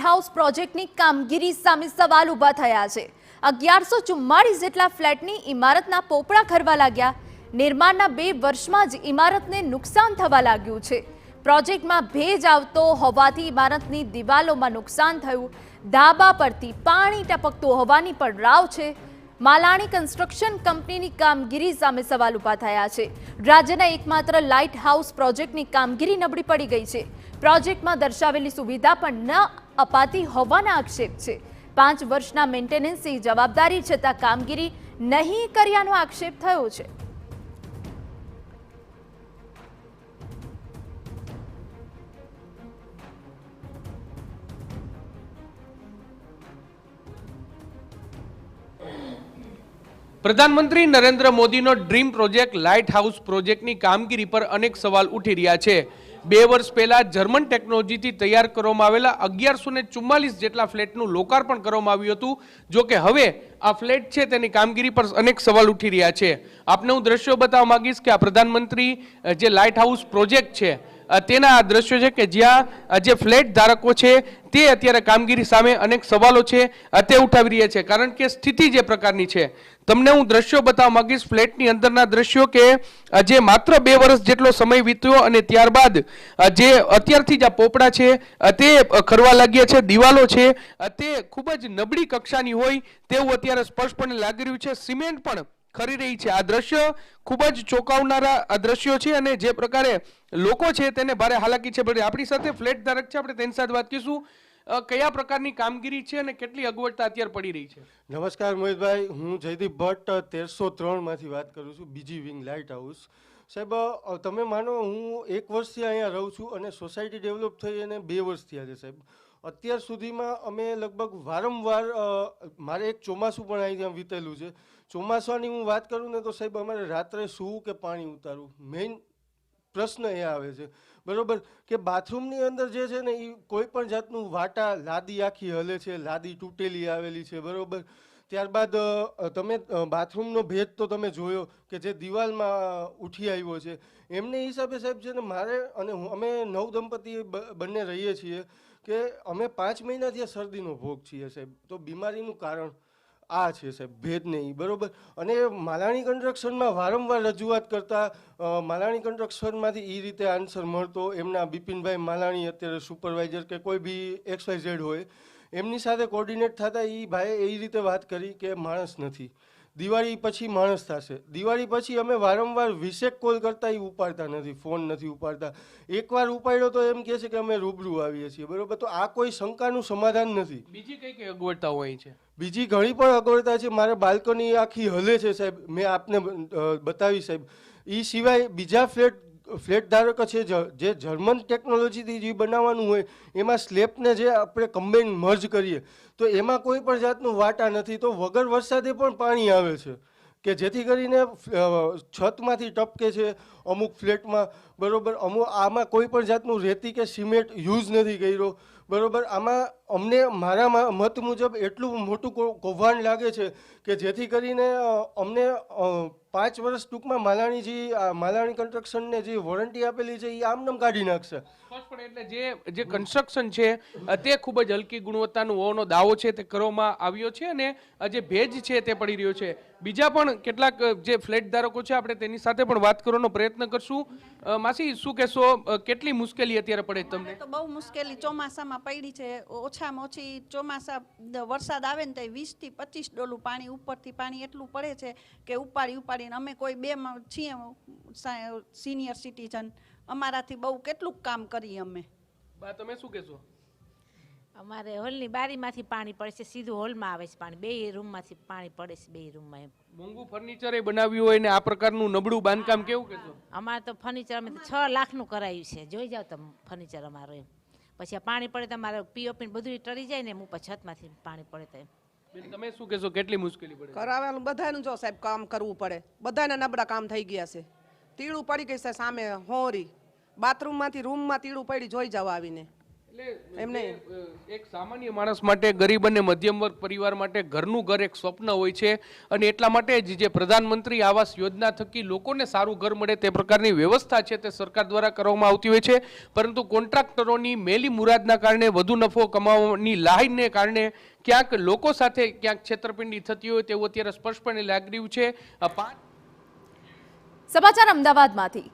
House પ્રોજેક્ટની કામગીરી સામે સવાલ ઊભા થયા છે। 1144 જેટલા ફ્લેટની ઇમારતના પોપડા ખરવા લાગ્યા। નિર્માણના 2 વર્ષમાં જ ઇમારતને નુકસાન થવા લાગ્યું છે। પ્રોજેક્ટમાં ભેજ આવતો હોવાથી ઇમારતની દિવાલોમાં નુકસાન થયું। ધાબા પરથી પાણી ટપકતું હોવાની પણ રાવ છે। માલાણી કન્સ્ટ્રક્શન કંપનીની કામગીરી સામે સવાલ ઊભા થયા છે। રાજ્યના એકમાત્ર લાઇટ હાઉસ પ્રોજેક્ટની કામગીરી નબળી પડી ગઈ છે। પ્રોજેક્ટમાં દર્શાવેલી સુવિધા પણ ન અપાતી હોવાના આક્ષેપ છે। 5 વર્ષના મેન્ટેનન્સની જવાબદારી છતાં કામગીરી નહીં કર્યાનો આક્ષેપ થયો છે। પ્રધાનમંત્રી નરેન્દ્ર મોદીનો ડ્રીમ પ્રોજેક્ટ લાઇટ હાઉસ પ્રોજેક્ટની કામગીરી પર અનેક સવાલ ઉઠી રહ્યા છે। 2 વર્ષ પહેલા જર્મન ટેકનોલોજીથી તૈયાર કરવામાં આવેલા 1144 જેટલા ફ્લેટનું લોકાર્પણ કરવામાં આવ્યું હતું। જો કે હવે આ ફ્લેટ છે તેની કામગીરી પર અનેક સવાલ ઉઠી રહ્યા છે। આપને હું દ્રશ્યો બતાવવા માંગીશ કે આ પ્રધાનમંત્રી જે લાઇટ હાઉસ પ્રોજેક્ટ છે તેના આ દ્રશ્યો છે કે જ્યાં જે ફ્લેટ ધારકો છે તે અત્યારે કામગીરી સામે અનેક સવાલો છે તે ઉઠાવી રહ્યા છે, કારણ કે સ્થિતિ જે પ્રકારની છે। તમને હું દ્રશ્યો બતાવવા માંગીશ ફ્લેટની અંદરના દ્રશ્યો કે જે માત્ર 2 વર્ષ જેટલો સમય વીત્યો અને ત્યારબાદ જે અત્યારથી જ આ પોપડા છે તે ખરવા લાગ્યા છે। દિવાલો છે તે ખૂબ જ નબળી કક્ષાની હોય તેવું અત્યારે સ્પષ્ટપણે લાગી રહ્યું છે। સિમેન્ટ પણ ખરી રહી છે। આ દ્રશ્ય ખૂબ જ ચોંકાવનારા આ દ્રશ્યો છે અને જે પ્રકારે લોકો છે તેને ભારે હાલાકી છે। આપણી સાથે ફ્લેટ ધારક છે, આપણે તેની સાથે વાત કરીશું। કયા પ્રકારની કામગીરી છે અને કેટલી અગવડતા અત્યારે પડી રહી છે? નમસ્કાર મોહિતભાઈ, હું જયદીપ ભટ્ટ 1303 માંથી વાત કરું છું, બીજી વિંગ લાઇટ હાઉસ। સાહેબ, તમે માનો હું 1 વર્ષથી અહીંયા રહું છું અને સોસાયટી ડેવલપ થઈ અને 2 વર્ષ થયા છે સાહેબ। અત્યાર સુધીમાં અમે લગભગ વારંવાર મારે એક ચોમાસું પણ અહીં ત્યાં વીતેલું છે। ચોમાસાની હું વાત કરું ને તો સાહેબ અમારે રાત્રે સૂવું કે પાણી ઉતારવું, મેઇન પ્રશ્ન એ આવે છે, બરોબર, કે બાથરૂમની અંદર જે છે ને એ કોઈ પણ જાતનું વાટા લાદી આખી હલે છે, લાદી તૂટેલી આવેલી છે, બરોબર। ત્યારબાદ તમે બાથરૂમનો ભેદ તો તમે જોયો કે જે દિવાલમાં ઉઠી આવ્યો છે। એમને હિસાબે સાહેબ છે ને મારે અને અમે 9 દંપતી બંને રહીએ છીએ કે અમે 5 મહિનાથી આ શરદીનો ભોગ છીએ સાહેબ। તો બીમારીનું કારણ આ છે સાહેબ, ભેદ નહીં, બરોબર। અને માલાણી કન્સ્ટ્રક્શનમાં વારંવાર રજૂઆત કરતા માલાણી કન્સ્ટ્રક્શનમાંથી એ રીતે આન્સર મળતો। એમના બિપિનભાઈ માલાણી અત્યારે સુપરવાઇઝર કે કોઈ બી XYZ હોય, એમની સાથે કોર્ડિનેટ થતા એ ભાઈએ એ રીતે વાત કરી કે માણસ નથી, દિવાળી પછી માણસ થશે। દિવાળી પછી અમે વારંવાર 20 કોલ કરતા એ ઉપાડતા નથી, ફોન નથી ઉપાડતા। એકવાર ઉપાડ્યો તો એમ કહે છે કે અમે રૂબરૂ આવીએ છીએ, બરોબર। તો આ કોઈ શંકાનું સમાધાન નથી। બીજી કઈ અગવડતા હોય છે? બીજી ઘણી પણ અગવડતા છે। મારે બાલ્કની આખી હલે છે સાહેબ, મેં આપને બતાવી સાહેબ। એ સિવાય બીજા ફ્લેટ ધારકો છે જે જર્મન ટેકનોલોજીથી જે બનાવવાનું હોય એમાં સ્લેબને જે આપણે કમ્બાઈન મર્જ કરીએ તો એમાં કોઈ પણ જાતનું વાટા નથી, તો વગર વરસાદે પણ પાણી આવે છે કે જેથી કરીને છતમાંથી ટપકે છે અમુક ફ્લેટમાં, બરોબર। આમાં કોઈ પણ જાતનું રેતી કે સિમેન્ટ યુઝ નથી કર્યો, બરોબર। આમાં અમને મારા મત મુજબ એટલું મોટું કૌભાંડ લાગે છે કે જેથી કરીને અમને 5 વર્ષ ટૂંકમાં માલાણી કન્સ્ટ્રક્શનને જે વોરંટી આપેલી છે એ આમનામ કાઢી નાખશે। એટલે જે કન્સ્ટ્રક્શન છે તે ખૂબ જ હલકી ગુણવત્તાનું હોવાનો દાવો છે તે કરવામાં આવ્યો છે અને જે ભેજ છે તે પડી રહ્યો છે। બીજા પણ કેટલાક જે ફ્લેટ ધારકો છે આપણે તેની સાથે પણ વાત કરવાનો પ્રયત્ન કરશું। માસી, શું કહેશો, કેટલી મુશ્કેલી અત્યારે પડે તમને? તો બહુ મુશ્કેલી ચોમાસામાં પડી છે। ઓછામાં ઓછી ચોમાસા વરસાદ આવે ને તો 20 થી 25 ડોલું પાણી ઉપરથી પાણી એટલું પડે છે કે ઉપાડીને અમે કોઈ 2 છીએ સિનિયર સિટીઝન, અમારાથી બહુ કેટલું કામ કરીએ અમે। બા, તમે શું કહેશો? અમારે હોલની બારીમાંથી પાણી પડે છે, સીધું હોલમાં આવે છે પાણી, 2 રૂમમાંથી પાણી પડે છે, 2 રૂમમાં એમ। મોંઘું ફર્નિચર એ બનાવ્યું હોય ને આ પ્રકારનું નબળું બાંધકામ, કેવું કહેશો? અમારે તો ફર્નિચર અમે 6 લાખનું કરાવ્યું છે, જોઈ જાવ તમે ફર્નિચર અમારું એમ। પછી આ પાણી પડે તો અમારે પીઓપી બધું ટરી જાય ને એમ, ઉપર છતમાંથી પાણી પડે તો એમ। તમે શું કહેશો, કેટલી મુશ્કેલી પડે? કરાવવાનું બધાનું જો સાહેબ કામ કરવું પડે, બધાને નબળા કામ થઈ ગયા છે। તીડું પડી ગઈ છે સામે હોરી, બાથરૂમમાંથી રૂમમાં તીડું પડી, જોઈ જાવ આવીને। એમને એક સામાન્ય માણસ માટે, ગરીબ અને મધ્યમ વર્ગ પરિવાર માટે ઘરનું ઘર એક સ્વપ્ન હોય છે અને એટલા માટે જ જે પ્રધાનમંત્રી આવાસ યોજના થકી લોકોને સારું ઘર મળે તે પ્રકારની વ્યવસ્થા છે તે સરકાર દ્વારા કરવામાં આવતી હોય છે, પરંતુ કોન્ટ્રાક્ટરોની મેલી મુરાદના કારણે, વધુ નફો કમાવાની લાહીને કારણે ક્યાંક લોકો સાથે ક્યાંક છેતરપિંડી થતી હોય તેવું અત્યારે સ્પષ્ટપણે લાગી રહ્યું છે. સમાચાર અમદાવાદમાંથી.